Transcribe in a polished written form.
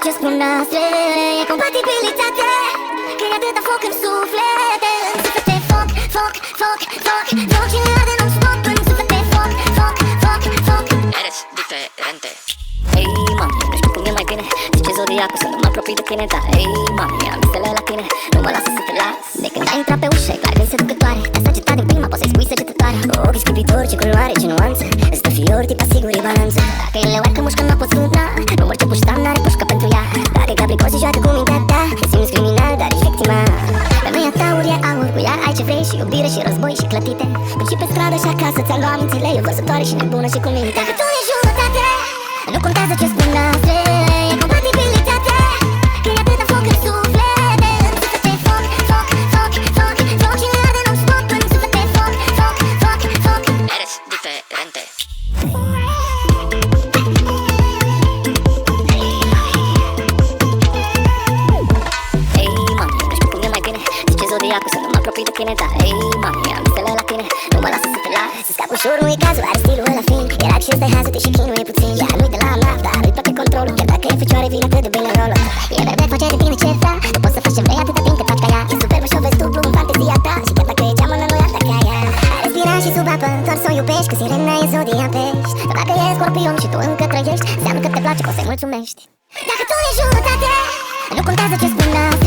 ce spun noastre, e compatibilitate, că e atâta foc în suflete. În suflete foc, foc, foc, foc, foc și ne arde non-stop. În suflete foc, foc, foc, foc. Eres diferente. Ei, mami, nu știu cum e mai bine. Zice zodiacul să nu mă apropii de tine. Dar ei, mami, am visele la tine, nu mă lasă să te las. De când ai intrat pe ușă, e clar de seducătoare. Te-a săgetat din prima, poți să-i spui săgetătoare. Ochii scripitori, ce culoare, ce nuanță. Îți dă fiori, tip asigur e balanță. Dacă el le oarcă mușcă, nu poți luna. Număr ce puștam, n-are pușcă pentru ea. Dacă e capricos, se joacă cu mintea ta. Te simți criminal, dar ești victima. Femeia ta aur e aur, cu ea ai ce vrei. Și iubire, și război, și clătite. Când și pe stradă, și acasă, ți-am luat mințile. E vărsătoare și nebună și cu minte. Dacă tu ești jumătate, nu contează ce spun noastre, e compatibilitate, că e atâta foc în suflete. În suflete foc, foc, foc, foc, foc și ne arde non-stop. În suflete foc, foc, foc, foc. Eres diferente. Ei, mami, nu știu cum e mai bine. Zice zodiacul să nu mă apropii de tine. Dar ei, mami, am visele la tine, nu mă lasă să te las. Să scap ușor, nu e cazul, are stilul ăla fin. Era și ăsta hază, te și chinuie puțin. Ea nu-i de la naf, dar îi toate controlul. Chiar dacă e fecioare, vine atât de bine în rolul. E bebet, face de tine ce vrea. Nu poți să faci ce vrei atâta timp cât faci ca ea. E superbă și o vezi dublu în fantezia ta. Și chiar dacă e geamănă, nu e alta ca ea. A respira și sub apă, doar să o iubești, că sirena e zodia pești. Dar dacă e scorpion și tu încă trăiești, înseamnă că te place, că o să-i mulțumești. Dacă tu ești jumătate, nu contează ce spun noastre.